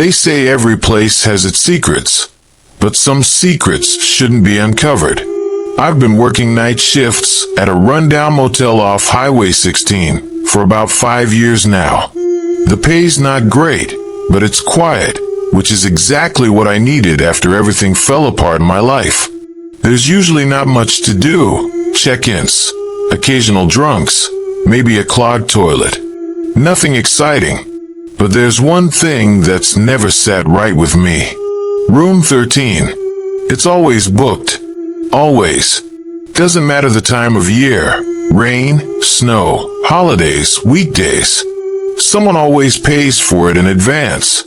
They say every place has its secrets, but some secrets shouldn't be uncovered. I've been working night shifts at a rundown motel off Highway 16 for about 5 years now. The pay's not great, but it's quiet, which is exactly what I needed after everything fell apart in my life. There's usually not much to do. Check-ins, occasional drunks, maybe a clogged toilet. Nothing exciting. But there's one thing that's never sat right with me. Room 13. It's always booked. Always. Doesn't matter the time of year. Rain, snow, holidays, weekdays. Someone always pays for it in advance.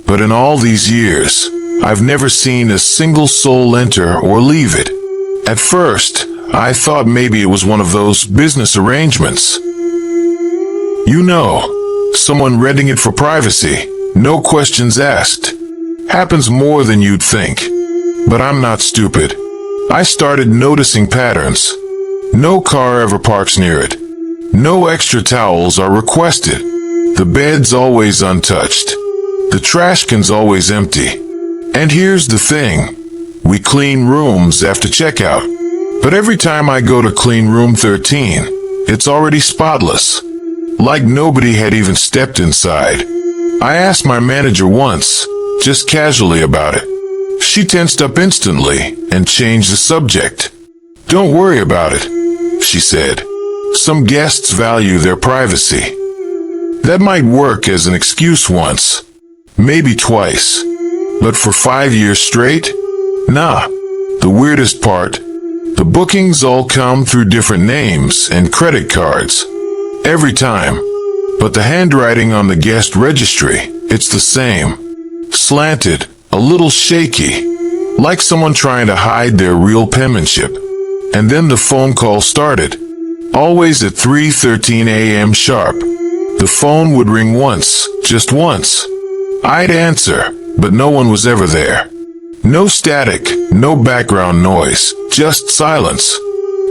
But in all these years, I've never seen a single soul enter or leave it. At first, I thought maybe it was one of those business arrangements. You know, someone renting it for privacy, no questions asked. Happens more than you'd think. But I'm not stupid. I started noticing patterns. No car ever parks near it. No extra towels are requested. The bed's always untouched. The trash can's always empty. And here's the thing. We clean rooms after checkout. But every time I go to clean room 13, it's already spotless. Like nobody had even stepped inside. I asked my manager once, just casually about it. She tensed up instantly and changed the subject. Don't worry about it, she said. Some guests value their privacy. That might work as an excuse once, maybe twice. But for 5 years straight? Nah. The weirdest part, the bookings all come through different names and credit cards. Every time. But the handwriting on the guest registry, it's the same. Slanted, a little shaky, like someone trying to hide their real penmanship. And then the phone call started. Always at 3:13 a.m. sharp. The phone would ring once, just once. I'd answer, but no one was ever there. No static, no background noise, just silence.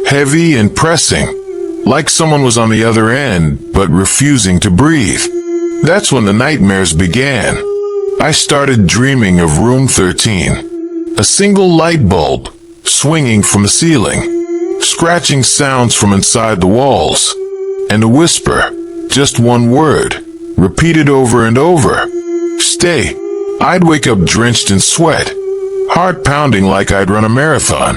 Heavy and pressing. Like someone was on the other end, but refusing to breathe. That's when the nightmares began. I started dreaming of room 13. A single light bulb, swinging from the ceiling. Scratching sounds from inside the walls. And a whisper, just one word, repeated over and over. Stay. I'd wake up drenched in sweat. Heart pounding like I'd run a marathon.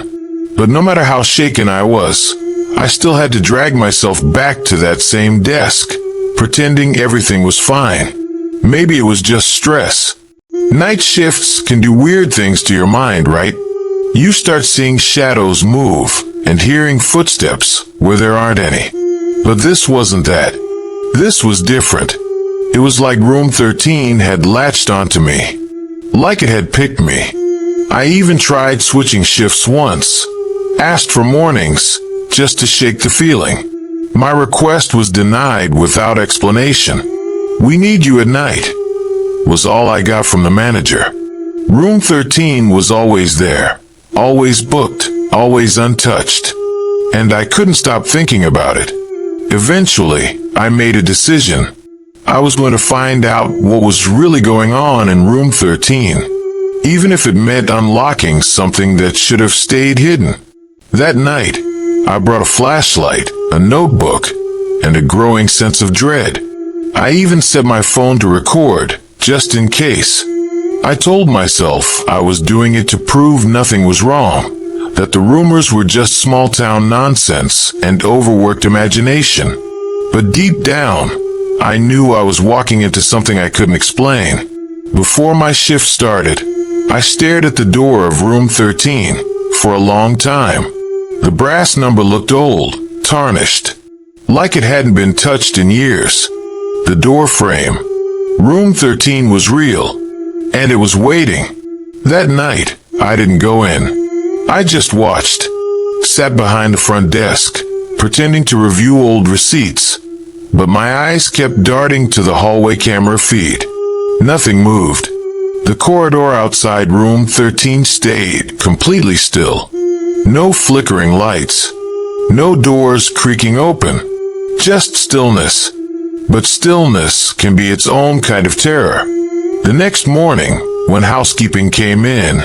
But no matter how shaken I was, I still had to drag myself back to that same desk, pretending everything was fine. Maybe it was just stress. Night shifts can do weird things to your mind, right? You start seeing shadows move and hearing footsteps where there aren't any. But this wasn't that. This was different. It was like room 13 had latched onto me. Like it had picked me. I even tried switching shifts once. Asked for mornings, just to shake the feeling. My request was denied without explanation. We need you at night, was all I got from the manager. Room 13 was always there, always booked, always untouched. And I couldn't stop thinking about it. Eventually, I made a decision. I was going to find out what was really going on in room 13, even if it meant unlocking something that should have stayed hidden. That night, I brought a flashlight, a notebook, and a growing sense of dread. I even set my phone to record, just in case. I told myself I was doing it to prove nothing was wrong, that the rumors were just small-town nonsense and overworked imagination. But deep down, I knew I was walking into something I couldn't explain. Before my shift started, I stared at the door of room 13 for a long time. The brass number looked old, tarnished, like it hadn't been touched in years. The door frame. Room 13 was real, and it was waiting. That night, I didn't go in. I just watched, sat behind the front desk, pretending to review old receipts. But my eyes kept darting to the hallway camera feed. Nothing moved. The corridor outside room 13 stayed completely still. No flickering lights. No doors creaking open. Just stillness. But stillness can be its own kind of terror. The next morning, when housekeeping came in,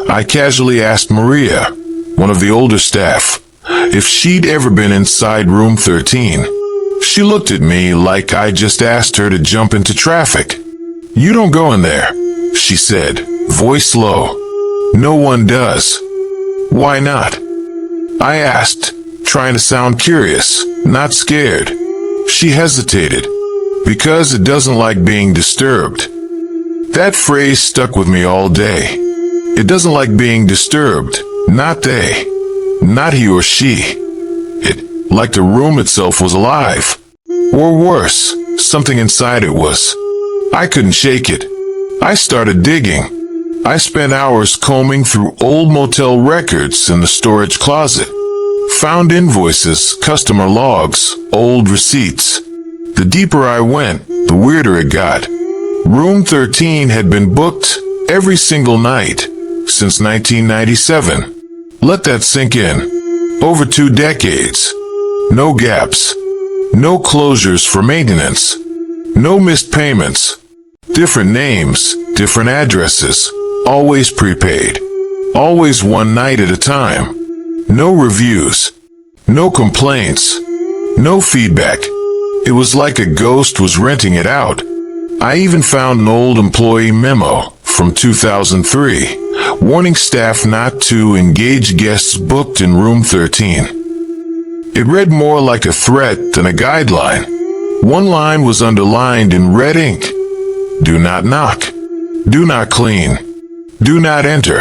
I casually asked Maria, one of the older staff, if she'd ever been inside room 13. She looked at me like I just asked her to jump into traffic. "You don't go in there," she said, voice low. "No one does." "Why not?" I asked, trying to sound curious, not scared. She hesitated. "Because it doesn't like being disturbed." That phrase stuck with me all day. It doesn't like being disturbed. Not they. Not he or she. It, like the room itself was alive. Or worse, something inside it was. I couldn't shake it. I started digging. I spent hours combing through old motel records in the storage closet. Found invoices, customer logs, old receipts. The deeper I went, the weirder it got. Room 13 had been booked every single night since 1997. Let that sink in. Over 2 decades. No gaps. No closures for maintenance. No missed payments. Different names, different addresses. Always prepaid. Always one night at a time. No reviews. No complaints. No feedback. It was like a ghost was renting it out. I even found an old employee memo from 2003, warning staff not to engage guests booked in room 13. It read more like a threat than a guideline. One line was underlined in red ink. "Do not knock. Do not clean. Do not enter."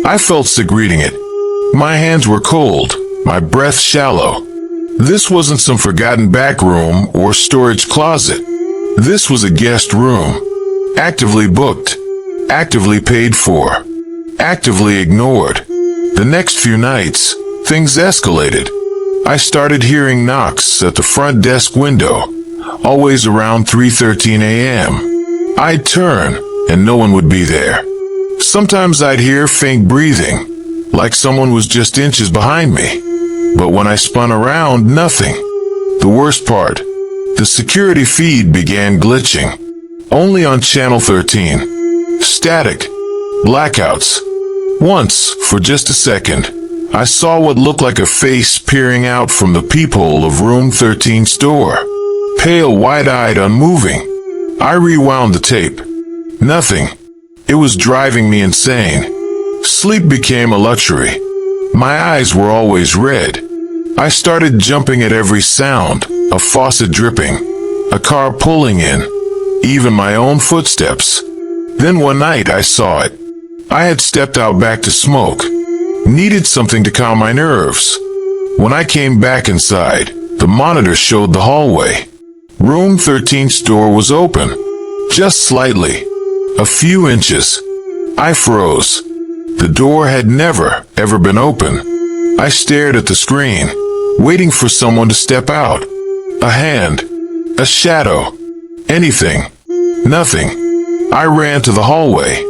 I felt sick reading it. My hands were cold, my breath shallow. This wasn't some forgotten back room or storage closet. This was a guest room. Actively booked. Actively paid for. Actively ignored. The next few nights, things escalated. I started hearing knocks at the front desk window, always around 3:13 a.m. I'd turn, and no one would be there. Sometimes I'd hear faint breathing, like someone was just inches behind me. But when I spun around, nothing. The worst part, the security feed began glitching. Only on channel 13. Static. Blackouts. Once, for just a second, I saw what looked like a face peering out from the peephole of room 13's door. Pale, wide-eyed, unmoving. I rewound the tape. Nothing. It was driving me insane. Sleep became a luxury. My eyes were always red. I started jumping at every sound, a faucet dripping, a car pulling in, even my own footsteps. Then one night I saw it. I had stepped out back to smoke. Needed something to calm my nerves. When I came back inside, the monitor showed the hallway. Room 13's door was open. Just slightly. A few inches. I froze. The door had never, ever been open. I stared at the screen, waiting for someone to step out. A hand. A shadow. Anything. Nothing. I ran to the hallway.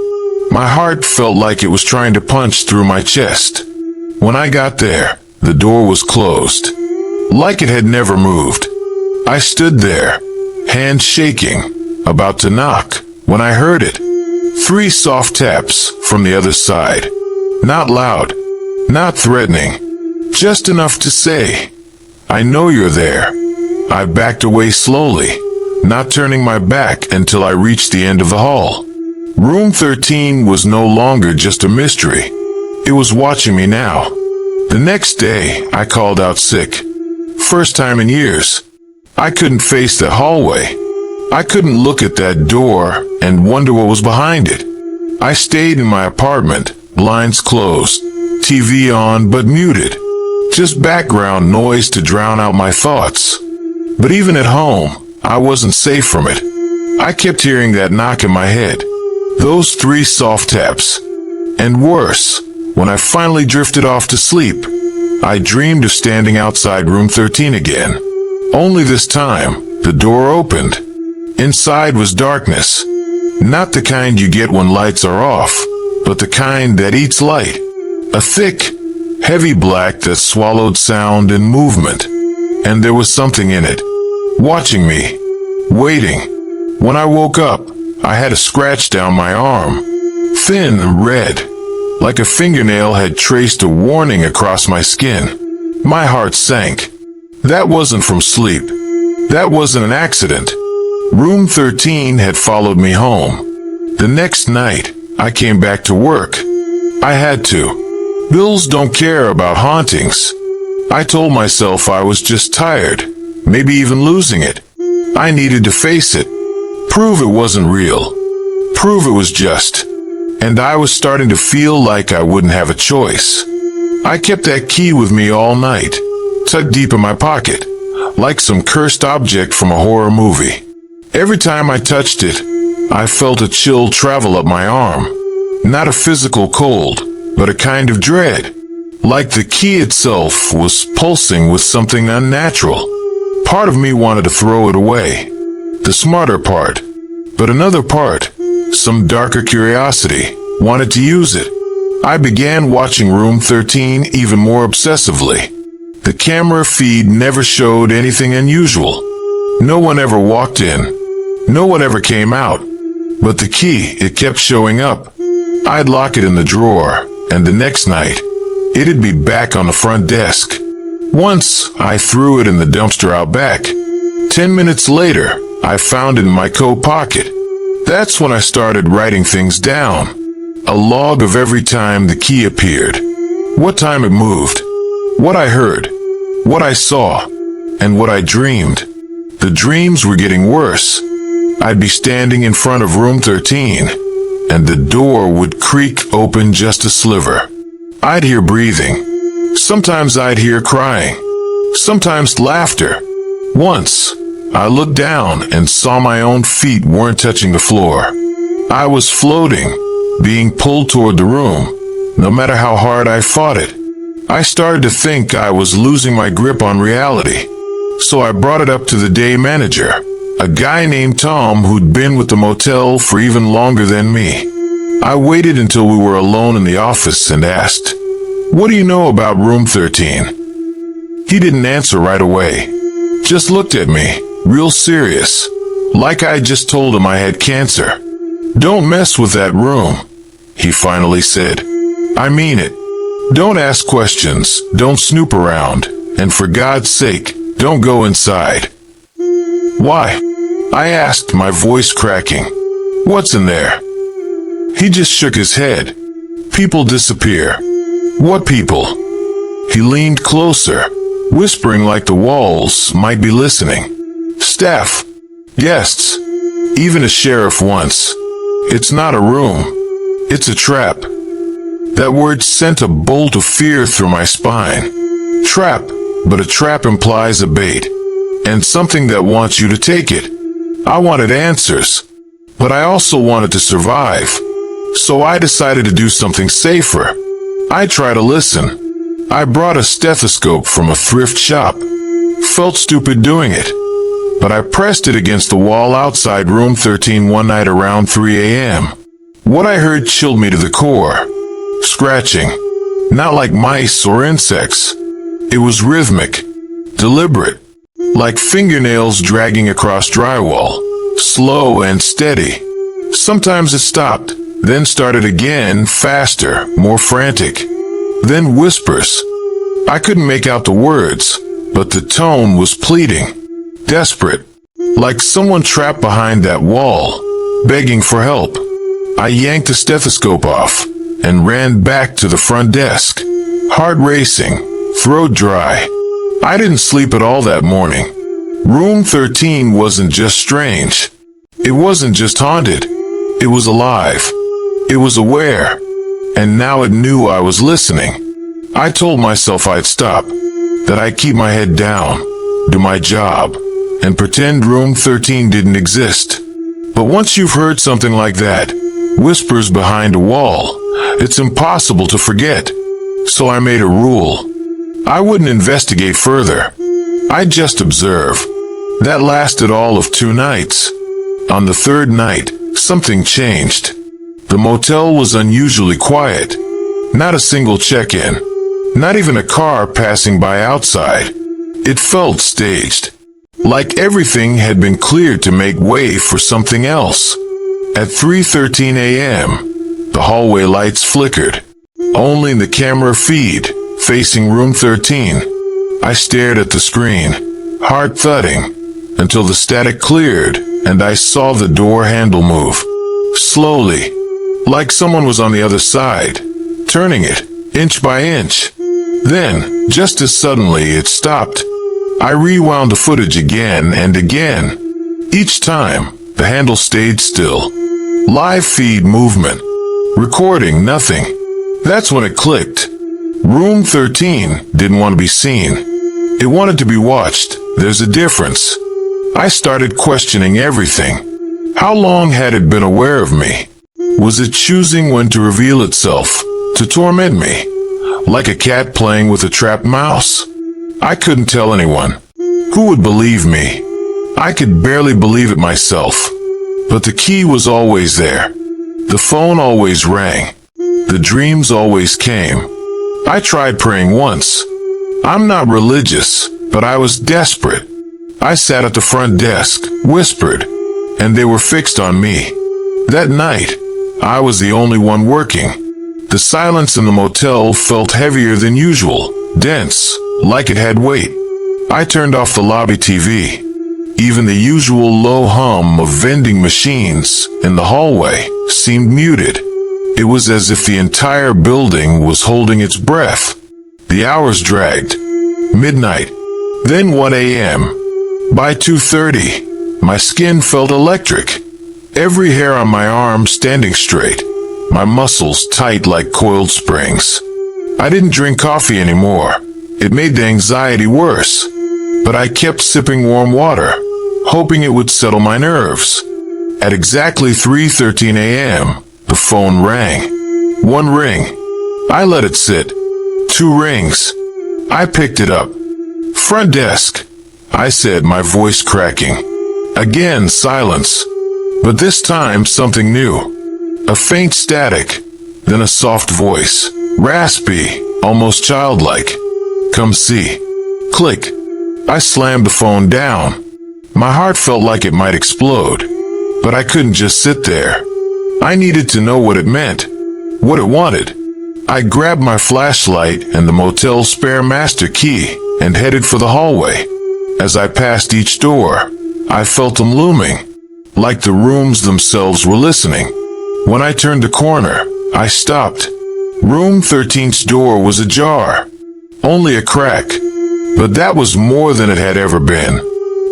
My heart felt like it was trying to punch through my chest. When I got there, the door was closed. Like it had never moved. I stood there, hands shaking, about to knock, when I heard it. 3 soft taps from the other side. Not loud, not threatening, just enough to say, "I know you're there." I backed away slowly, not turning my back until I reached the end of the hall. Room 13 was no longer just a mystery. It was watching me now. The next day, I called out sick. First time in years. I couldn't face that hallway. I couldn't look at that door and wonder what was behind it. I stayed in my apartment, blinds closed, TV on but muted. Just background noise to drown out my thoughts. But even at home, I wasn't safe from it. I kept hearing that knock in my head. Those 3 soft taps. And worse, when I finally drifted off to sleep, I dreamed of standing outside room 13 again. Only this time, the door opened. Inside was darkness. Not the kind you get when lights are off, but the kind that eats light. A thick, heavy black that swallowed sound and movement. And there was something in it, watching me, waiting. When I woke up, I had a scratch down my arm. Thin, red, like a fingernail had traced a warning across my skin. My heart sank. That wasn't from sleep. That wasn't an accident. Room 13 had followed me home. The next night, I came back to work. I had to. Bills don't care about hauntings. I told myself I was just tired, maybe even losing it. I needed to face it. Prove it wasn't real. Prove it was just. And I was starting to feel like I wouldn't have a choice. I kept that key with me all night, tucked deep in my pocket, like some cursed object from a horror movie. Every time I touched it, I felt a chill travel up my arm. Not a physical cold, but a kind of dread. Like the key itself was pulsing with something unnatural. Part of me wanted to throw it away, the smarter part. But another part, some darker curiosity, wanted to use it. I began watching Room 13 even more obsessively. The camera feed never showed anything unusual. No one ever walked in. No one ever came out. But the key, it kept showing up. I'd lock it in the drawer, and the next night, it'd be back on the front desk. Once, I threw it in the dumpster out back. 10 minutes later, I found it in my coat pocket. That's when I started writing things down. A log of every time the key appeared. What time it moved. What I heard. What I saw. And what I dreamed. The dreams were getting worse. I'd be standing in front of Room 13, and the door would creak open just a sliver. I'd hear breathing. Sometimes I'd hear crying. Sometimes laughter. Once, I looked down and saw my own feet weren't touching the floor. I was floating, being pulled toward the room, no matter how hard I fought it. I started to think I was losing my grip on reality. So I brought it up to the day manager, a guy named Tom who'd been with the motel for even longer than me. I waited until we were alone in the office and asked, "What do you know about Room 13? He didn't answer right away. Just looked at me, real serious, like I just told him I had cancer. "Don't mess with that room," he finally said. "I mean it. Don't ask questions, don't snoop around, and for God's sake, don't go inside." "Why?" I asked, my voice cracking. "What's in there?" He just shook his head. "People disappear." "What people?" He leaned closer, whispering like the walls might be listening. "Staff. Guests. Even a sheriff once. It's not a room. It's a trap." That word sent a bolt of fear through my spine. Trap, but a trap implies a bait, and something that wants you to take it. I wanted answers, but I also wanted to survive. So I decided to do something safer. I tried to listen. I brought a stethoscope from a thrift shop. Felt stupid doing it, but I pressed it against the wall outside Room 13 one night around 3 a.m. What I heard chilled me to the core. Scratching. Not like mice or insects. It was rhythmic, deliberate, like fingernails dragging across drywall, slow and steady. Sometimes it stopped, then started again, faster, more frantic. Then whispers. I couldn't make out the words, but the tone was pleading, desperate, like someone trapped behind that wall, begging for help. I yanked the stethoscope off and ran back to the front desk, heart racing, throat dry. I didn't sleep at all that morning. Room 13 wasn't just strange. It wasn't just haunted. It was alive. It was aware. And now it knew I was listening. I told myself I'd stop, that I'd keep my head down, do my job, and pretend Room 13 didn't exist. But once you've heard something like that, whispers behind a wall, it's impossible to forget. So I made a rule. I wouldn't investigate further. I'd just observe. That lasted all of 2 nights. On the 3rd night, something changed. The motel was unusually quiet. Not a single check-in. Not even a car passing by outside. It felt staged. Like everything had been cleared to make way for something else. At 3:13 a.m., the hallway lights flickered. Only in the camera feed, facing room 13. I stared at the screen, heart thudding, until the static cleared and I saw the door handle move. Slowly, like someone was on the other side, turning it, inch by inch. Then, just as suddenly, it stopped. I rewound the footage again and again. Each time, the handle stayed still. Live feed movement. Recording nothing. That's when it clicked. Room 13 didn't want to be seen. It wanted to be watched. There's a difference. I started questioning everything. How long had it been aware of me? Was it choosing when to reveal itself, to torment me? Like a cat playing with a trapped mouse? I couldn't tell anyone. Who would believe me? I could barely believe it myself. But the key was always there. The phone always rang. The dreams always came. I tried praying once. I'm not religious, but I was desperate. I sat at the front desk, whispered, and they were fixed on me. That night, I was the only one working. The silence in the motel felt heavier than usual, dense, like it had weight. I turned off the lobby TV. Even the usual low hum of vending machines in the hallway seemed muted. It was as if the entire building was holding its breath. The hours dragged. Midnight. Then 1 a.m. By 2:30, my skin felt electric. Every hair on my arm standing straight. My muscles tight like coiled springs. I didn't drink coffee anymore. It made the anxiety worse. But I kept sipping warm water, hoping it would settle my nerves. At exactly 3:13 a.m., the phone rang. One ring. I let it sit. 2 rings. I picked it up. Front desk, I said, my voice cracking. Again, silence. But this time, something new. A faint static, then a soft voice. Raspy, almost childlike. Come see. Click. I slammed the phone down. My heart felt like it might explode. But I couldn't just sit there. I needed to know what it meant. What it wanted. I grabbed my flashlight and the motel's spare master key and headed for the hallway. As I passed each door, I felt them looming, like the rooms themselves were listening. When I turned the corner, I stopped. Room 13's door was ajar. Only a crack. But that was more than it had ever been.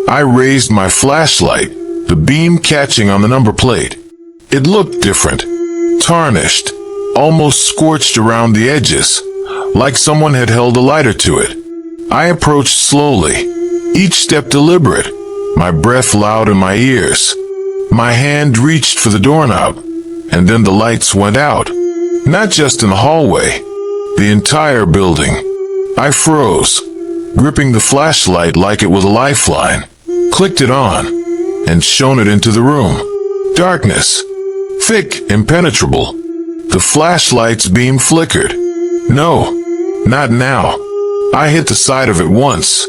I raised my flashlight, the beam catching on the number plate. It looked different. Tarnished. Almost scorched around the edges, like someone had held a lighter to it. I approached slowly, each step deliberate, my breath loud in my ears. My hand reached for the doorknob, and then the lights went out. Not just in the hallway, the entire building. I froze, gripping the flashlight like it was a lifeline, clicked it on, and shone it into the room. Darkness. Thick, impenetrable. The flashlight's beam flickered. No, not now. I hit the side of it once.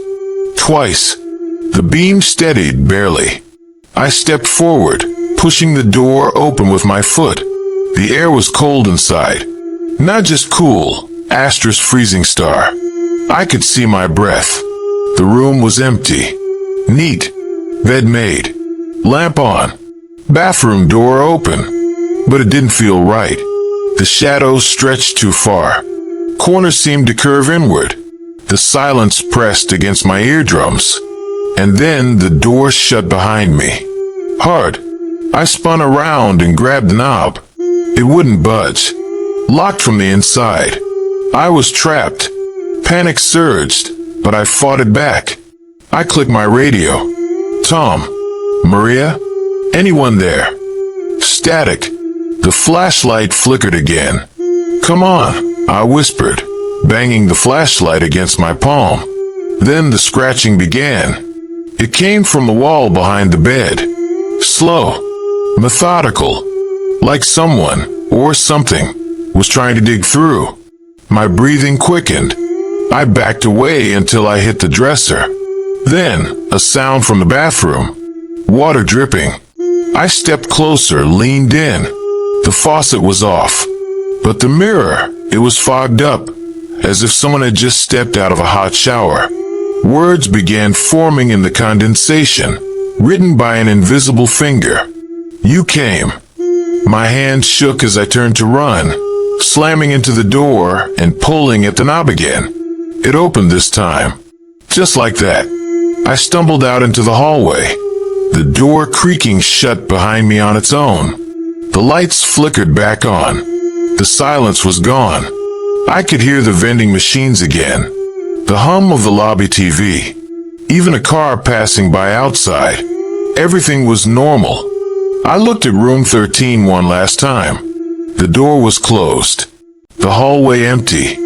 Twice. The beam steadied barely. I stepped forward, pushing the door open with my foot. The air was cold inside. Not just cool, Astra's freezing star. I could see my breath. The room was empty. Neat. Bed made. Lamp on. Bathroom door open. But it didn't feel right. The shadows stretched too far. Corners seemed to curve inward. The silence pressed against my eardrums. And then the door shut behind me. Hard. I spun around and grabbed the knob. It wouldn't budge. Locked from the inside. I was trapped. Panic surged, but I fought it back. I clicked my radio. Tom. Maria? Anyone there? Static. The flashlight flickered again. Come on, I whispered, banging the flashlight against my palm. Then the scratching began. It came from the wall behind the bed. Slow. Methodical. Like someone, or something, was trying to dig through. My breathing quickened. I backed away until I hit the dresser. Then, a sound from the bathroom. Water dripping. I stepped closer, leaned in. The faucet was off, but the mirror, it was fogged up, as if someone had just stepped out of a hot shower. Words began forming in the condensation, written by an invisible finger. You came. My hand shook as I turned to run, slamming into the door and pulling at the knob again. It opened this time. Just like that. I stumbled out into the hallway, the door creaking shut behind me on its own. The lights flickered back on. The silence was gone. I could hear the vending machines again, the hum of the lobby TV, even a car passing by outside. Everything was normal. I looked at room 13 one last time. The door was closed, the hallway empty.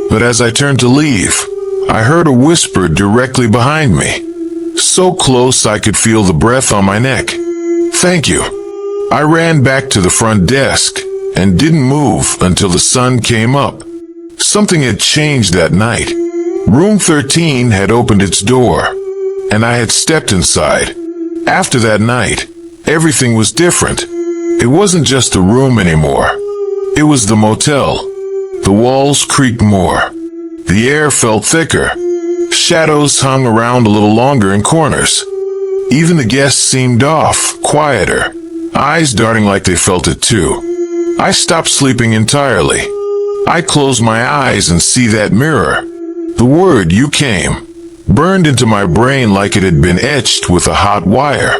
But as I turned to leave, I heard a whisper directly behind me, so close I could feel the breath on my neck. Thank you. I ran back to the front desk and didn't move until the sun came up. Something had changed that night. Room 13 had opened its door, and I had stepped inside. After that night, everything was different. It wasn't just a room anymore. It was the motel. The walls creaked more. The air felt thicker. Shadows hung around a little longer in corners. Even the guests seemed off, quieter, eyes darting like they felt it too. I stopped sleeping entirely. I closed my eyes and see that mirror. The word "you came" burned into my brain like it had been etched with a hot wire.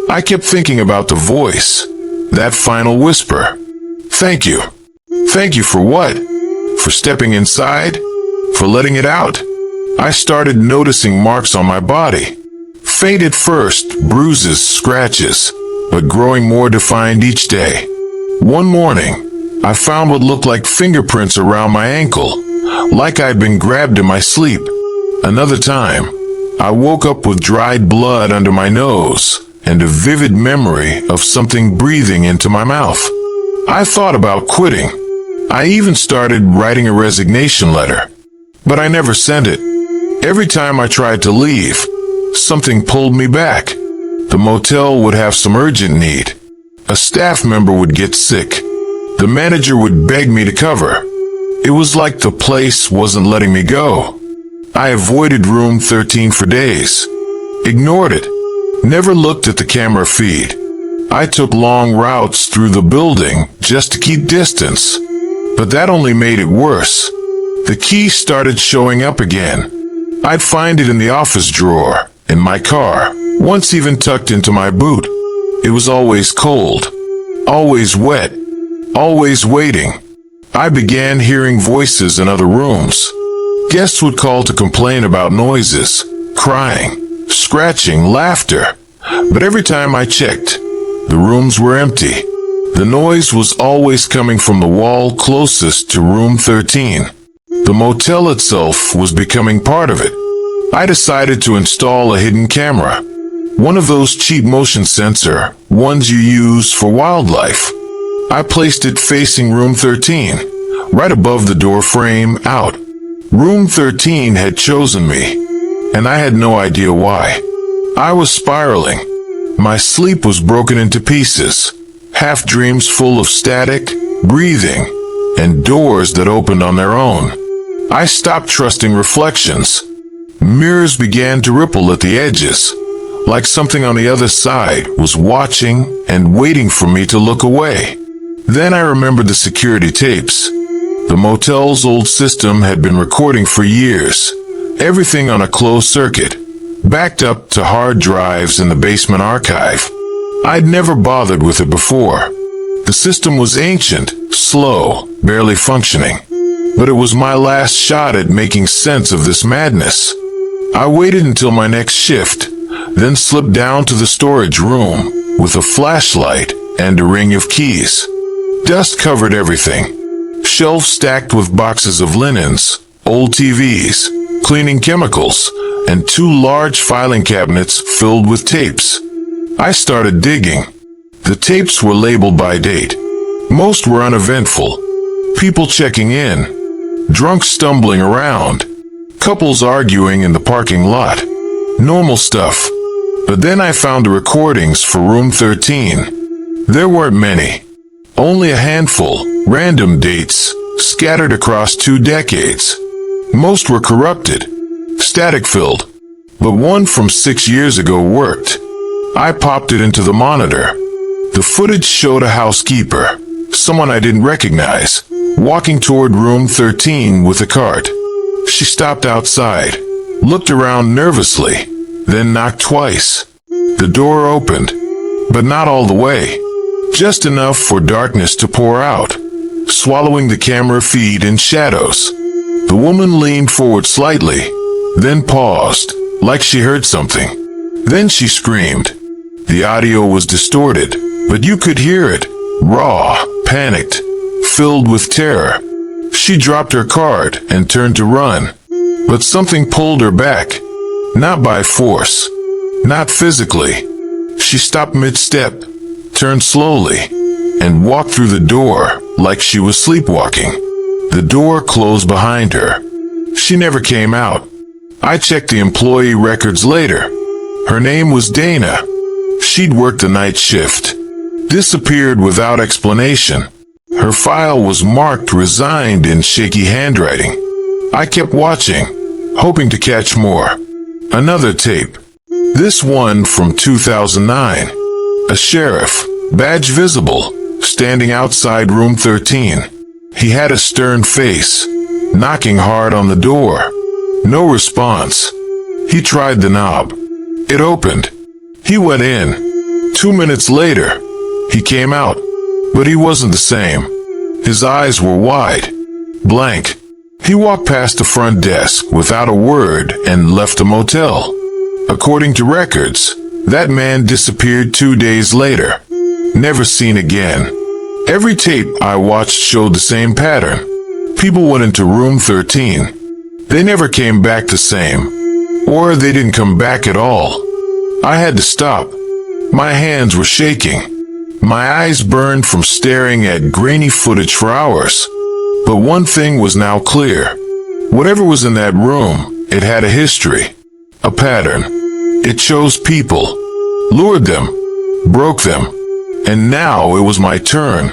I kept thinking about the voice, that final whisper. Thank you. Thank you for what? For stepping inside? For letting it out? I started noticing marks on my body. Faint at first, bruises, scratches, but growing more defined each day. One morning, I found what looked like fingerprints around my ankle, like I'd been grabbed in my sleep. Another time, I woke up with dried blood under my nose and a vivid memory of something breathing into my mouth. I thought about quitting. I even started writing a resignation letter, but I never sent it. Every time I tried to leave, something pulled me back. The motel would have some urgent need. A staff member would get sick. The manager would beg me to cover. It was like the place wasn't letting me go. I avoided room 13 for days. Ignored it. Never looked at the camera feed. I took long routes through the building just to keep distance. But that only made it worse. The key started showing up again. I'd find it in the office drawer, in my car, once even tucked into my boot. It was always cold, always wet, always waiting. I began hearing voices in other rooms. Guests would call to complain about noises, crying, scratching, laughter. But every time I checked, the rooms were empty. The noise was always coming from the wall closest to room 13. The motel itself was becoming part of it. I decided to install a hidden camera. One of those cheap motion sensor ones you use for wildlife. I placed it facing room 13, right above the door frame out. Room 13 had chosen me, and I had no idea why. I was spiraling. My sleep was broken into pieces, half dreams full of static, breathing, and doors that opened on their own. I stopped trusting reflections. Mirrors began to ripple at the edges, like something on the other side was watching and waiting for me to look away. Then I remembered the security tapes. The motel's old system had been recording for years, everything on a closed circuit, backed up to hard drives in the basement archive. I'd never bothered with it before. The system was ancient, slow, barely functioning. But it was my last shot at making sense of this madness. I waited until my next shift, then slipped down to the storage room with a flashlight and a ring of keys. Dust covered everything. Shelves stacked with boxes of linens, old TVs, cleaning chemicals, and 2 large filing cabinets filled with tapes. I started digging. The tapes were labeled by date. Most were uneventful. People checking in, drunks stumbling around, couples arguing in the parking lot. Normal stuff. But then I found the recordings for room 13. There weren't many. Only a handful, random dates, scattered across 2 decades. Most were corrupted, static-filled, but one from 6 years ago worked. I popped it into the monitor. The footage showed a housekeeper, someone I didn't recognize, walking toward room 13 with a cart. She stopped outside, looked around nervously, then knocked twice. The door opened, but not all the way. Just enough for darkness to pour out, swallowing the camera feed in shadows. The woman leaned forward slightly, then paused, like she heard something. Then she screamed. The audio was distorted, but you could hear it, raw, panicked, filled with terror. She dropped her card and turned to run, but something pulled her back. Not by force, not physically. She stopped mid-step, turned slowly, and walked through the door like she was sleepwalking. The door closed behind her. She never came out. I checked the employee records later. Her name was Dana. She'd worked the night shift. Disappeared without explanation. Her file was marked resigned in shaky handwriting. I kept watching, hoping to catch more. Another tape. This one from 2009. A sheriff, badge visible, standing outside room 13. He had a stern face, knocking hard on the door. No response. He tried the knob. It opened. He went in. 2 minutes later, he came out, but he wasn't the same. His eyes were wide, blank. He walked past the front desk without a word and left the motel. According to records, that man disappeared 2 days later. Never seen again. Every tape I watched showed the same pattern. People went into room 13. They never came back the same. Or they didn't come back at all. I had to stop. My hands were shaking. My eyes burned from staring at grainy footage for hours. But one thing was now clear. Whatever was in that room, it had a history. A pattern. It chose people, lured them, broke them, and now it was my turn.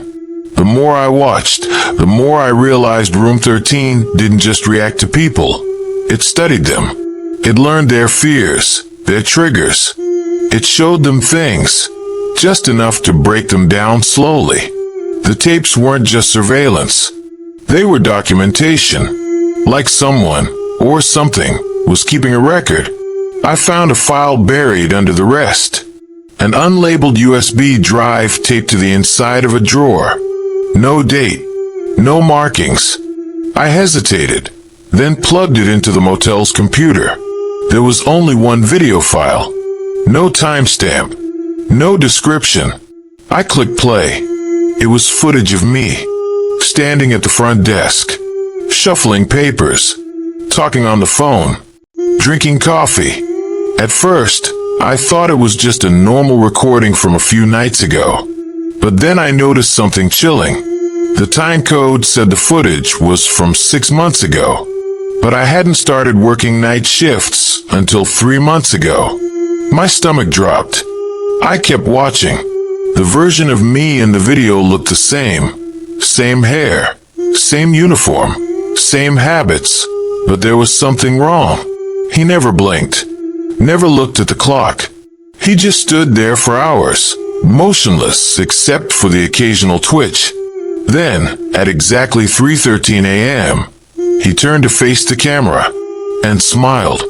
The more I watched, the more I realized room 13 didn't just react to people. It studied them. It learned their fears, their triggers. It showed them things, just enough to break them down slowly. The tapes weren't just surveillance. They were documentation. Like someone, or something, was keeping a record. I found a file buried under the rest. An unlabeled USB drive taped to the inside of a drawer. No date. No markings. I hesitated, then plugged it into the motel's computer. There was only one video file. No timestamp. No description. I clicked play. It was footage of me, standing at the front desk, shuffling papers, talking on the phone, drinking coffee. At first, I thought it was just a normal recording from a few nights ago. But then I noticed something chilling. The time code said the footage was from 6 months ago. But I hadn't started working night shifts until 3 months ago. My stomach dropped. I kept watching. The version of me in the video looked the same. Same hair, same uniform, same habits. But there was something wrong. He never blinked. Never looked at the clock. He just stood there for hours, motionless except for the occasional twitch. Then, at exactly 3:13 a.m., he turned to face the camera and smiled.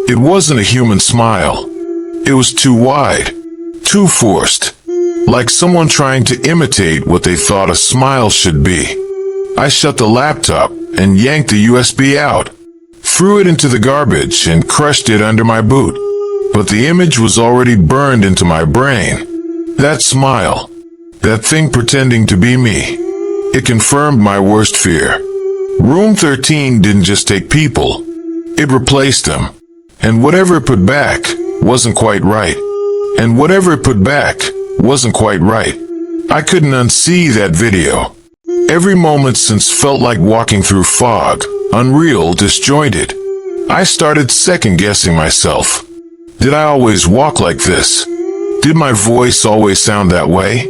It wasn't a human smile. It was too wide, too forced, like someone trying to imitate what they thought a smile should be. I shut the laptop and yanked the USB out, threw it into the garbage and crushed it under my boot. But the image was already burned into my brain. That smile, that thing pretending to be me, it confirmed my worst fear. Room 13 didn't just take people, it replaced them. And whatever it put back wasn't quite right. And whatever it put back wasn't quite right. I couldn't unsee that video. Every moment since felt like walking through fog, unreal, disjointed. I started second-guessing myself. Did I always walk like this? Did my voice always sound that way?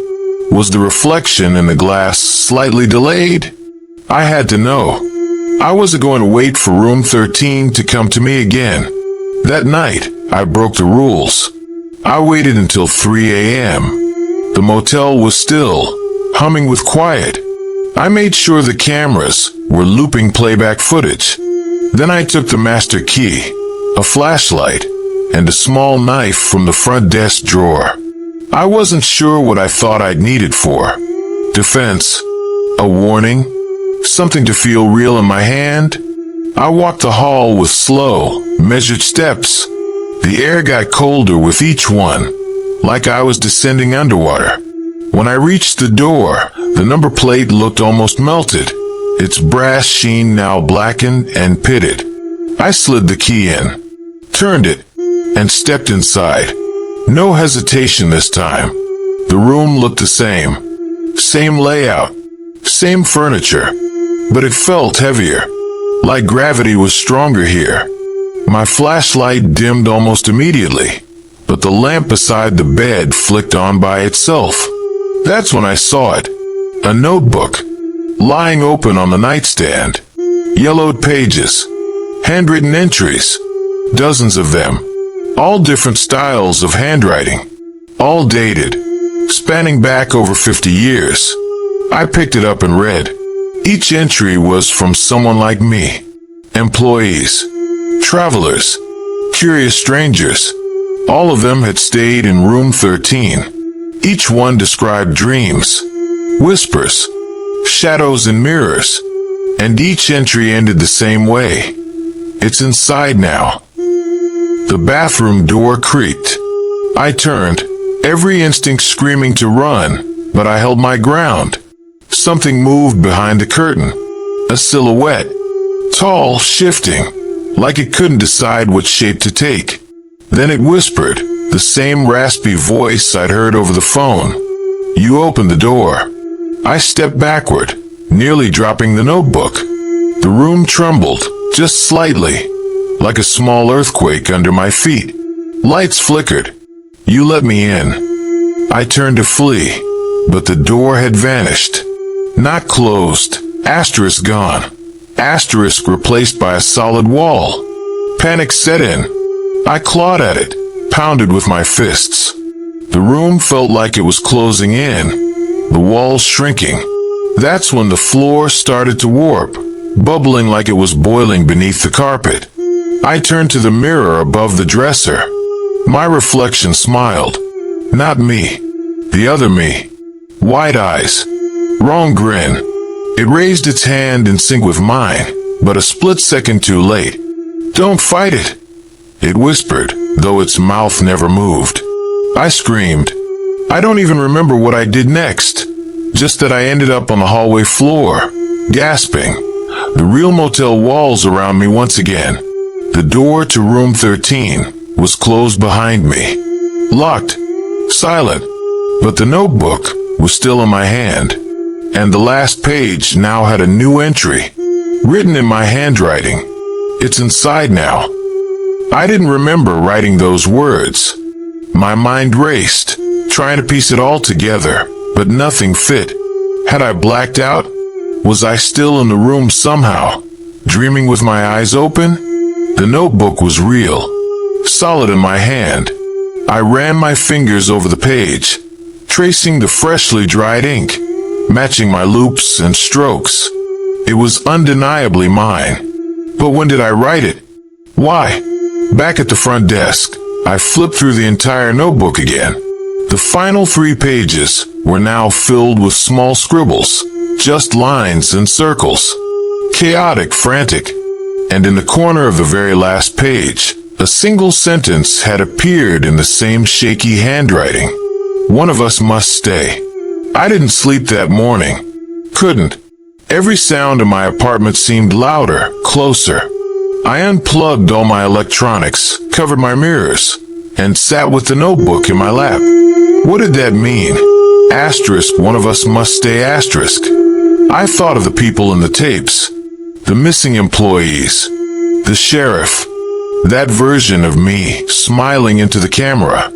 Was the reflection in the glass slightly delayed? I had to know. I wasn't going to wait for room 13 to come to me again. That night, I broke the rules. I waited until 3 a.m. The motel was still, humming with quiet. I made sure the cameras were looping playback footage. Then I took the master key, a flashlight, and a small knife from the front desk drawer. I wasn't sure what I thought I'd need it for. Defense? A warning? Something to feel real in my hand? I walked the hall with slow, measured steps. The air got colder with each one, like I was descending underwater. When I reached the door, the number plate looked almost melted, its brass sheen now blackened and pitted. I slid the key in, turned it, and stepped inside. No hesitation this time. The room looked the same. Same layout, same furniture, but it felt heavier, like gravity was stronger here. My flashlight dimmed almost immediately, but the lamp beside the bed flicked on by itself. That's when I saw it. A notebook, lying open on the nightstand. Yellowed pages, handwritten entries, dozens of them, all different styles of handwriting, all dated, spanning back over 50 years. I picked it up and read. Each entry was from someone like me. Employees, travelers, curious strangers. All of them had stayed in room 13. Each one described dreams, whispers, shadows and mirrors, and each entry ended the same way. It's inside now. The bathroom door creaked. I turned, every instinct screaming to run, but I held my ground. Something moved behind the curtain. A silhouette. Tall, shifting, like it couldn't decide what shape to take. Then it whispered, the same raspy voice I'd heard over the phone. You opened the door. I stepped backward, nearly dropping the notebook. The room trembled, just slightly, like a small earthquake under my feet. Lights flickered. You let me in. I turned to flee, but the door had vanished. Not closed. Asterisk gone. Asterisk replaced by a solid wall. Panic set in. I clawed at it, pounded with my fists. The room felt like it was closing in, the walls shrinking. That's when the floor started to warp, bubbling like it was boiling beneath the carpet. I turned to the mirror above the dresser. My reflection smiled. Not me. The other me. Wide eyes. Wrong grin. It raised its hand in sync with mine, but a split second too late. Don't fight it, it whispered, though its mouth never moved. I screamed. I don't even remember what I did next, just that I ended up on the hallway floor, gasping. The real motel walls around me once again. The door to room 13 was closed behind me. Locked. Silent. But the notebook was still in my hand. And the last page now had a new entry, written in my handwriting. It's inside now. I didn't remember writing those words. My mind raced, trying to piece it all together, but nothing fit. Had I blacked out? Was I still in the room somehow, dreaming with my eyes open? The notebook was real, solid in my hand. I ran my fingers over the page, tracing the freshly dried ink, matching my loops and strokes. It was undeniably mine. But when did I write it? Why? Back at the front desk, I flipped through the entire notebook again. The final 3 pages were now filled with small scribbles, just lines and circles. Chaotic, frantic. And in the corner of the very last page, a single sentence had appeared in the same shaky handwriting. One of us must stay. I didn't sleep that morning. Couldn't. Every sound in my apartment seemed louder, closer. I unplugged all my electronics, covered my mirrors, and sat with the notebook in my lap. What did that mean? Asterisk, one of us must stay, asterisk. I thought of the people in the tapes, the missing employees, the sheriff, that version of me smiling into the camera.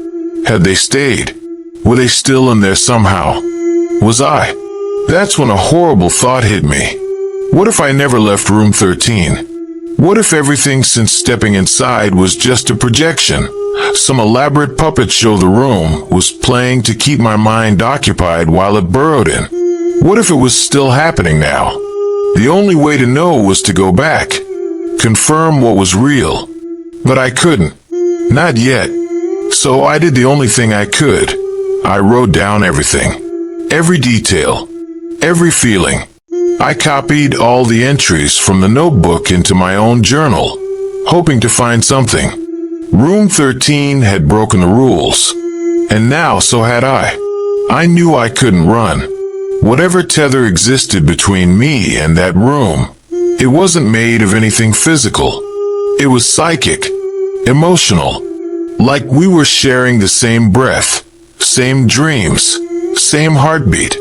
Had they stayed? Were they still in there somehow? Was I? That's when a horrible thought hit me. What if I never left room 13? What if everything since stepping inside was just a projection? Some elaborate puppet show the room was playing to keep my mind occupied while it burrowed in. What if it was still happening now? The only way to know was to go back, confirm what was real. But I couldn't. Not yet. So I did the only thing I could. I wrote down everything. Every detail. Every feeling. I copied all the entries from the notebook into my own journal, hoping to find something. Room 13 had broken the rules. And now so had I. I knew I couldn't run. Whatever tether existed between me and that room, it wasn't made of anything physical. It was psychic, emotional, like we were sharing the same breath, same dreams, same heartbeat.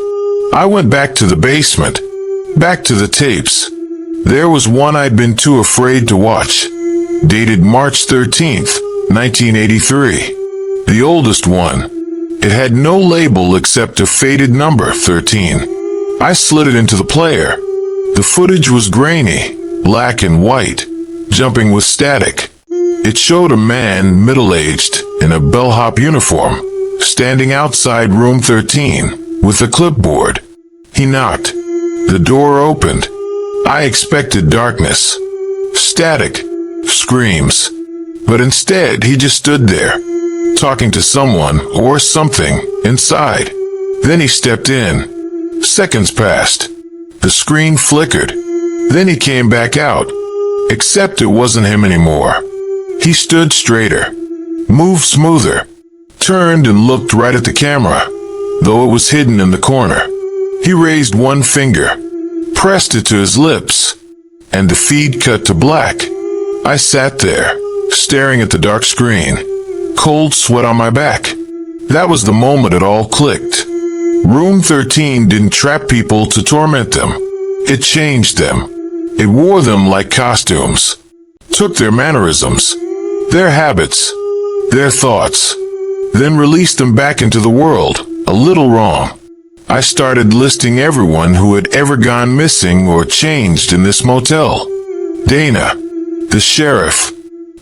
I went back to the basement, back to the tapes. There was one I'd been too afraid to watch, dated March 13th, 1983. The oldest one. It had no label except a faded number, 13. I slid it into the player. The footage was grainy, black and white, jumping with static. It showed a man, middle-aged, in a bellhop uniform, standing outside room 13, with a clipboard. He knocked. The door opened. I expected darkness, static, screams. But instead, he just stood there, talking to someone or something inside. Then he stepped in. Seconds passed. The screen flickered. Then he came back out. Except it wasn't him anymore. He stood straighter, moved smoother, turned and looked right at the camera, though it was hidden in the corner. He raised one finger, pressed it to his lips, and the feed cut to black. I sat there, staring at the dark screen, cold sweat on my back. That was the moment it all clicked. Room 13 didn't trap people to torment them. It changed them. It wore them like costumes, took their mannerisms, their habits, their thoughts, then released them back into the world, a little wrong. I started listing everyone who had ever gone missing or changed in this motel. Dana, the sheriff,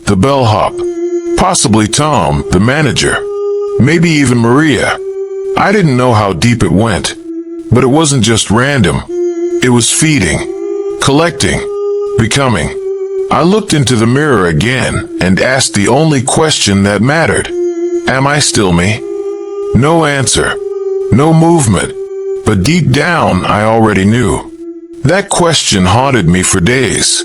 the bellhop, possibly Tom, the manager, maybe even Maria. I didn't know how deep it went, but it wasn't just random. It was feeding, collecting, becoming. I looked into the mirror again and asked the only question that mattered. Am I still me? No answer. No movement. But deep down, I already knew. That question haunted me for days.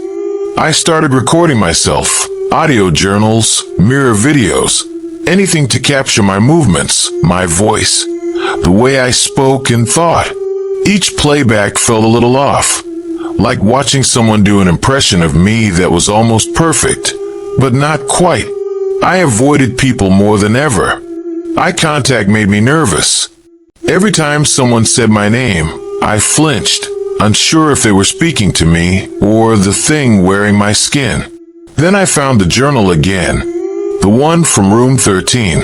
I started recording myself, audio journals, mirror videos, anything to capture my movements, my voice, the way I spoke and thought. Each playback felt a little off, like watching someone do an impression of me that was almost perfect, but not quite. I avoided people more than ever. Eye contact made me nervous. Every time someone said my name, I flinched, unsure if they were speaking to me or the thing wearing my skin. Then I found the journal again, the one from room 13.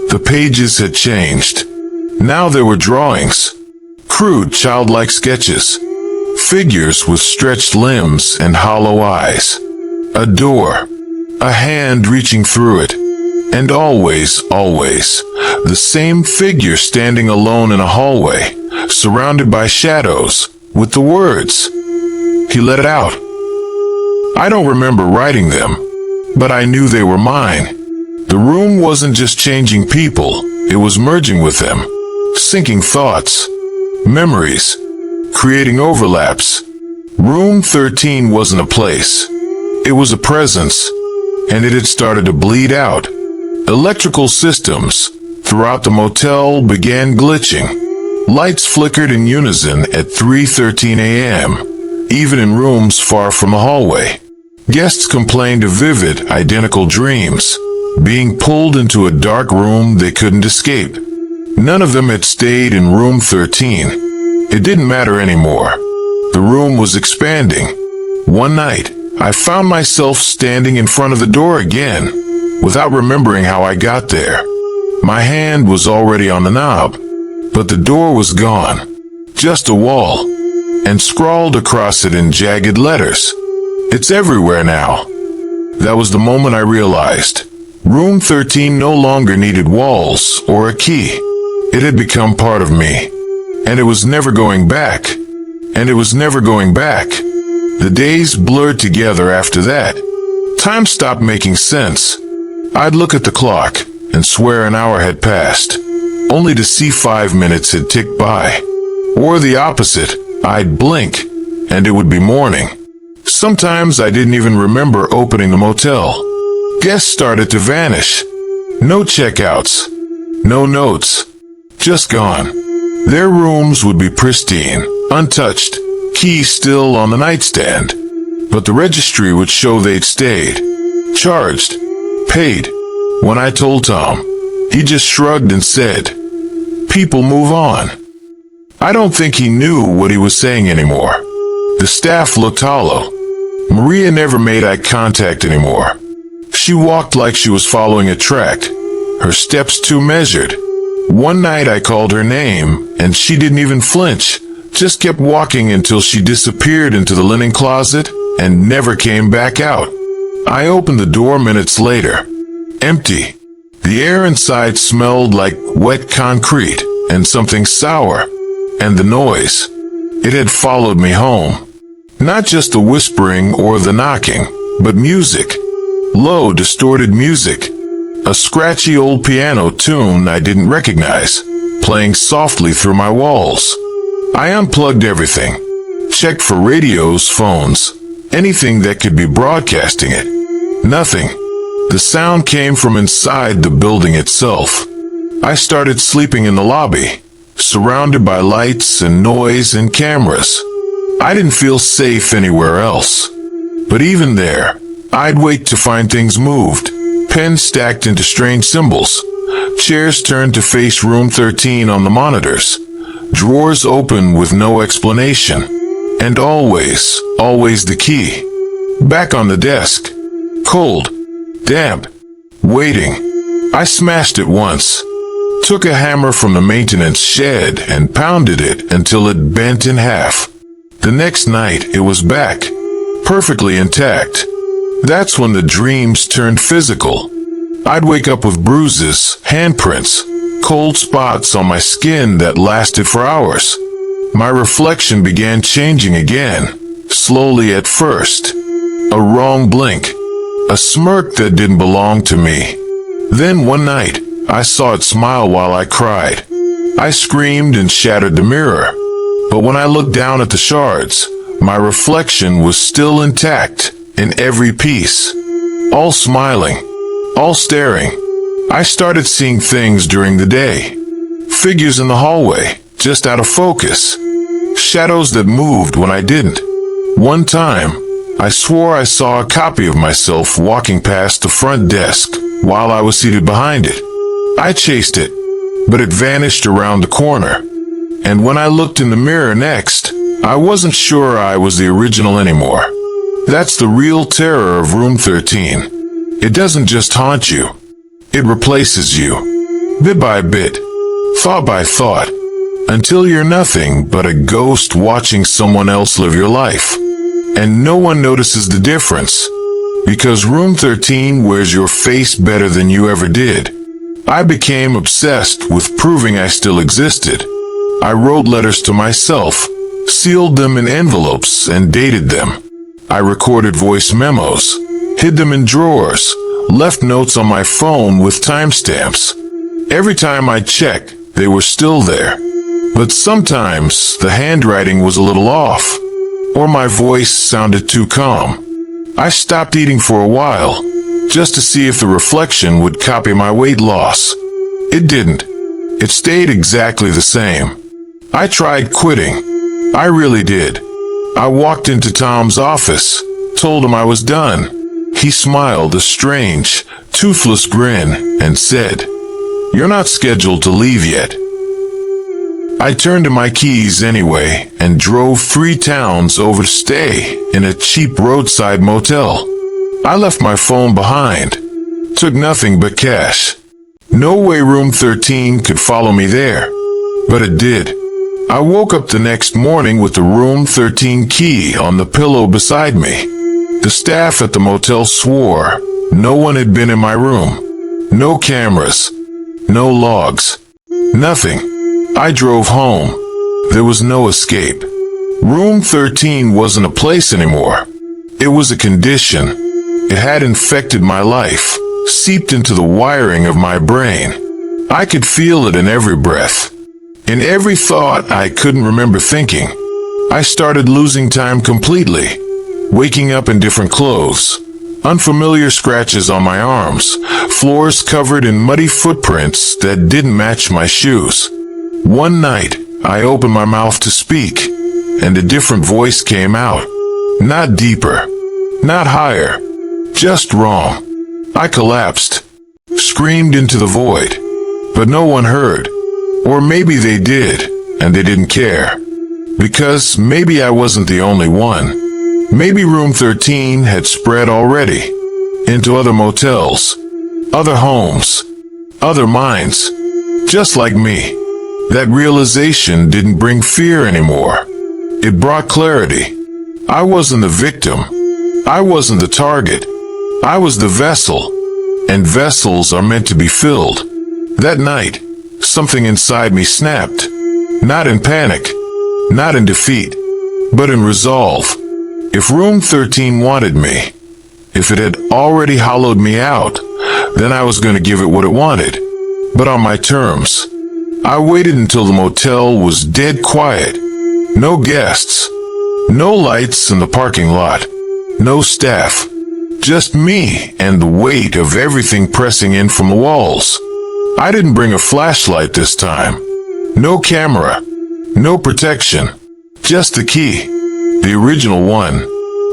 The pages had changed. Now there were drawings, crude childlike sketches, figures with stretched limbs and hollow eyes, a door, a hand reaching through it, and always, the same figure standing alone in a hallway, surrounded by shadows, with the words. He let it out. I don't remember writing them, but I knew they were mine. The room wasn't just changing people, it was merging with them, syncing thoughts, memories, creating overlaps. Room 13 wasn't a place. It was a presence, and it had started to bleed out. Electrical systems throughout the motel began glitching. Lights flickered in unison at 3:13 a.m., even in rooms far from the hallway. Guests complained of vivid, identical dreams, being pulled into a dark room they couldn't escape. None of them had stayed in room 13. It didn't matter anymore. The room was expanding. One night, I found myself standing in front of the door again, without remembering how I got there. My hand was already on the knob. but the door was gone. Just a wall, and scrawled across it in jagged letters. It's everywhere now. That was the moment I realized. Room 13 no longer needed walls or a key. It had become part of me. And it was never going back. And it was never going back. The days blurred together after that. Time stopped making sense. I'd look at the clock and swear an hour had passed, only to see 5 minutes had ticked by. Or the opposite, I'd blink, and it would be morning. Sometimes I didn't even remember opening the motel. Guests started to vanish. No checkouts. No notes. Just gone. Their rooms would be pristine, untouched, keys still on the nightstand. But the registry would show they'd stayed. Charged. Paid. When I told Tom, he just shrugged and said, "People move on." I don't think he knew what he was saying anymore. The staff looked hollow. Maria never made eye contact anymore. She walked like she was following a track, her steps too measured. One night I called her name, and she didn't even flinch, just kept walking until she disappeared into the linen closet and never came back out. I opened the door minutes later. Empty. The air inside smelled like wet concrete and something sour. And the noise. It had followed me home. Not just the whispering or the knocking, but music. Low, distorted music. A scratchy old piano tune I didn't recognize, playing softly through my walls. I unplugged everything. Checked for radios, phones, anything that could be broadcasting it. Nothing. The sound came from inside the building itself. I started sleeping in the lobby, surrounded by lights and noise and cameras. I didn't feel safe anywhere else. But even there, I'd wait to find things moved, pens stacked into strange symbols, chairs turned to face room 13 on the monitors, drawers open with no explanation, and always the key. Back on the desk. Cold. Damp. Waiting. I smashed it once. Took a hammer from the maintenance shed and pounded it until it bent in half. The next night it was back, perfectly intact. That's when the dreams turned physical. I'd wake up with bruises, handprints, cold spots on my skin that lasted for hours. My reflection began changing again, slowly at first. A wrong blink, a smirk that didn't belong to me. Then one night, I saw it smile while I cried. I screamed and shattered the mirror. But when I looked down at the shards, my reflection was still intact in every piece. All smiling, all staring. I started seeing things during the day. Figures in the hallway, just out of focus. Shadows that moved when I didn't. One time, I swore I saw a copy of myself walking past the front desk while I was seated behind it. I chased it, but it vanished around the corner. And when I looked in the mirror next, I wasn't sure I was the original anymore. That's the real terror of Room 13. It doesn't just haunt you. It replaces you. Bit by bit. Thought by thought. Until you're nothing but a ghost watching someone else live your life. And no one notices the difference. Because Room 13 wears your face better than you ever did. I became obsessed with proving I still existed. I wrote letters to myself, sealed them in envelopes, and dated them. I recorded voice memos, hid them in drawers, left notes on my phone with timestamps. Every time I checked, they were still there. But sometimes the handwriting was a little off, or my voice sounded too calm. I stopped eating for a while, just to see if the reflection would copy my weight loss. It didn't. It stayed exactly the same. I tried quitting. I really did. I walked into Tom's office, told him I was done. He smiled a strange, toothless grin and said, "You're not scheduled to leave yet." I turned to my keys anyway and drove 3 towns over to stay in a cheap roadside motel. I left my phone behind, took nothing but cash. No way Room 13 could follow me there. but it did. I woke up the next morning with the room 13 key on the pillow beside me. The staff at the motel swore no one had been in my room. No cameras. No logs. Nothing. I drove home. There was no escape. Room 13 wasn't a place anymore. It was a condition. It had infected my life, seeped into the wiring of my brain. I could feel it in every breath. In every thought I couldn't remember thinking. I started losing time completely, waking up in different clothes, unfamiliar scratches on my arms, floors covered in muddy footprints that didn't match my shoes. One night, I opened my mouth to speak, and a different voice came out. Not deeper, not higher, just wrong. I collapsed, screamed into the void, but no one heard. Or maybe they did, and they didn't care. Because maybe I wasn't the only one. Maybe room 13 had spread already into other motels, other homes, other minds, just like me. That realization didn't bring fear anymore. It brought clarity. I wasn't the victim. I wasn't the target. I was the vessel, and vessels are meant to be filled. That night, something inside me snapped. Not in panic, not in defeat, but in resolve. If room 13 wanted me, if it had already hollowed me out, then I was going to give it what it wanted, but on my terms. I waited until the motel was dead quiet. No guests, no lights in the parking lot, no staff, just me and the weight of everything pressing in from the walls. I didn't bring a flashlight this time. No camera, no protection, just the key, the original one,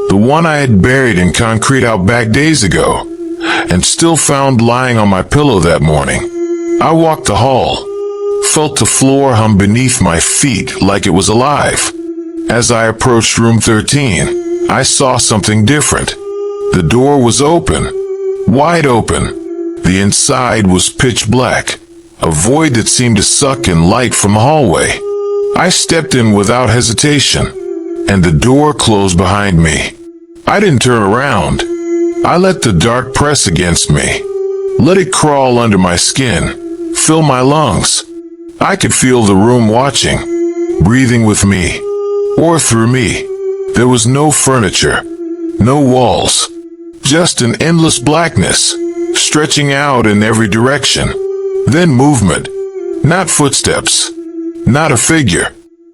the one I had buried in concrete out back days ago, and still found lying on my pillow that morning. I walked the hall, felt the floor hum beneath my feet like it was alive. As I approached room 13, I saw something different. The door was open, wide open. The inside was pitch black, a void that seemed to suck in light from the hallway. I stepped in without hesitation, and the door closed behind me. I didn't turn around. I let the dark press against me, let it crawl under my skin, fill my lungs. I could feel the room watching, breathing with me, or through me. There was no furniture, no walls, just an endless blackness, stretching out in every direction. Then movement. Not footsteps. Not a figure.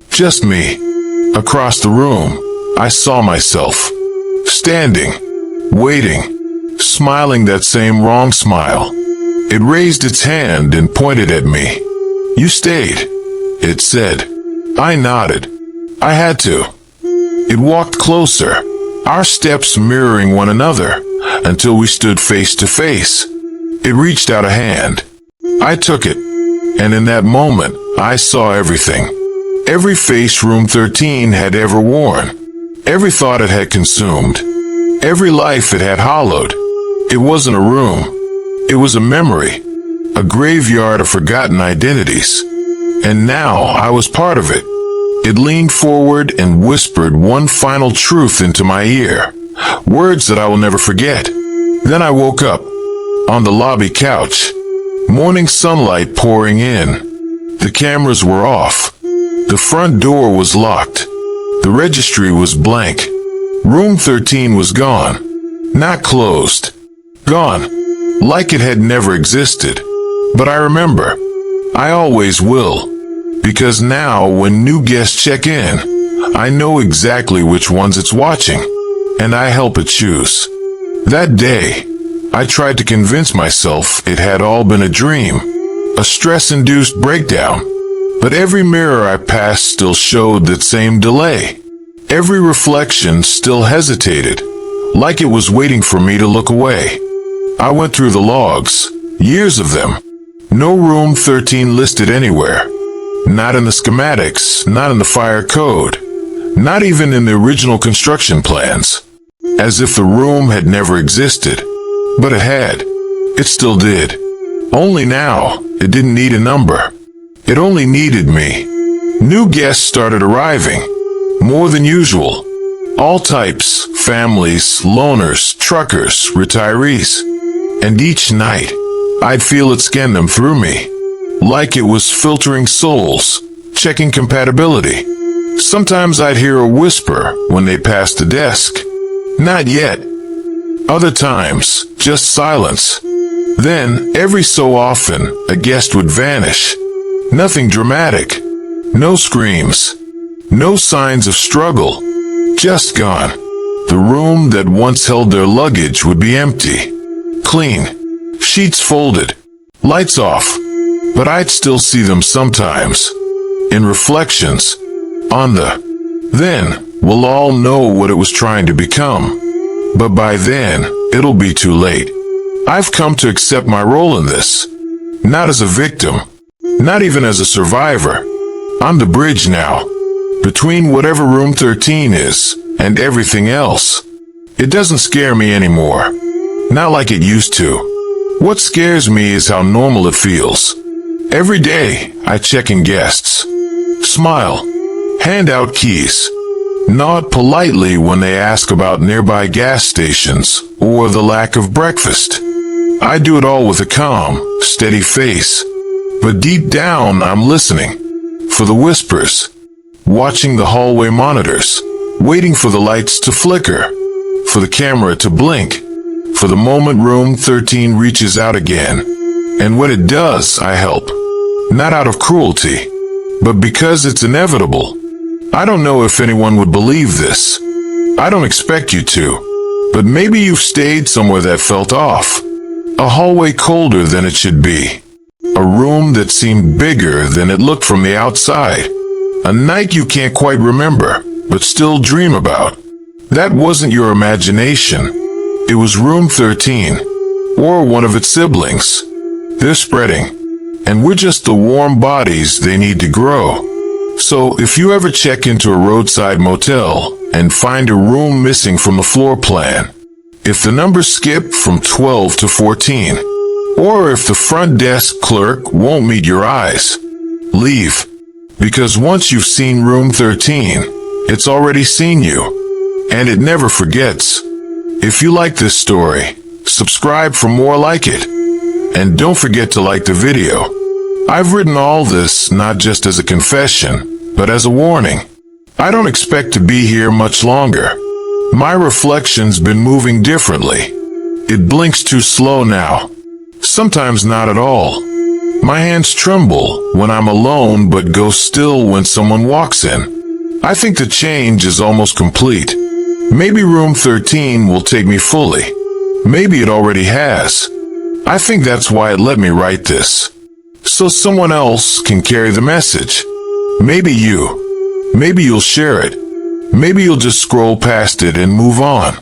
Just me. Across the room, I saw myself. Standing. Waiting. Smiling that same wrong smile. It raised its hand and pointed at me. "You stayed," it said. I nodded. I had to. It walked closer, our steps mirroring one another, until we stood face to face. It reached out a hand. I took it, and in that moment, I saw everything. Every face room 13 had ever worn. Every thought it had consumed. Every life it had hollowed. It wasn't a room. It was a memory. A graveyard of forgotten identities. And now I was part of it. It leaned forward and whispered one final truth into my ear. Words that I will never forget. Then I woke up, on the lobby couch. Morning sunlight pouring in. The cameras were off. The front door was locked. The registry was blank. Room 13 was gone. Not closed. Gone. Like it had never existed. But I remember. I always will. Because now, when new guests check in, I know exactly which ones it's watching. And I help it choose. That day, I tried to convince myself it had all been a dream. A stress-induced breakdown. But every mirror I passed still showed that same delay. Every reflection still hesitated, like it was waiting for me to look away. I went through the logs, years of them. No room 13 listed anywhere. Not in the schematics, not in the fire code, not even in the original construction plans. As if the room had never existed. But it had. It still did. Only now, it didn't need a number. It only needed me. New guests started arriving, more than usual. All types, families, loners, truckers, retirees. And each night, I'd feel it scan them through me, like it was filtering souls, checking compatibility. Sometimes I'd hear a whisper when they passed the desk. Not yet. Other times, just silence. Then, every so often, a guest would vanish. Nothing dramatic. No screams. No signs of struggle. Just gone. The room that once held their luggage would be empty. Clean. Sheets folded. Lights off. But I'd still see them sometimes. In reflections. On the then, we'll all know what it was trying to become. But by then, it'll be too late. I've come to accept my role in this. Not as a victim. Not even as a survivor. I'm the bridge now. Between whatever room 13 is, and everything else. It doesn't scare me anymore. Not like it used to. What scares me is how normal it feels. Every day, I check in guests. Smile. Hand out keys. Nod politely when they ask about nearby gas stations or the lack of breakfast. I do it all with a calm, steady face. But deep down, I'm listening. For the whispers. Watching the hallway monitors. Waiting for the lights to flicker. For the camera to blink. For the moment room 13 reaches out again. And when it does, I help. Not out of cruelty, but because it's inevitable. I don't know if anyone would believe this. I don't expect you to. But maybe you've stayed somewhere that felt off. A hallway colder than it should be. A room that seemed bigger than it looked from the outside. A night you can't quite remember, but still dream about. That wasn't your imagination. It was room 13. Or one of its siblings. They're spreading. And we're just the warm bodies they need to grow. So if you ever check into a roadside motel and find a room missing from the floor plan, if the numbers skip from 12 to 14, or if the front desk clerk won't meet your eyes, leave. Because once you've seen room 13, it's already seen you. And it never forgets. If you like this story, subscribe for more like it. And don't forget to like the video. I've written all this not just as a confession, but as a warning. I don't expect to be here much longer. My reflection's been moving differently. It blinks too slow now. Sometimes not at all. My hands tremble when I'm alone but go still when someone walks in. I think the change is almost complete. Maybe room 13 will take me fully. Maybe it already has. I think that's why it let me write this. So someone else can carry the message. Maybe you. Maybe you'll share it. Maybe you'll just scroll past it and move on.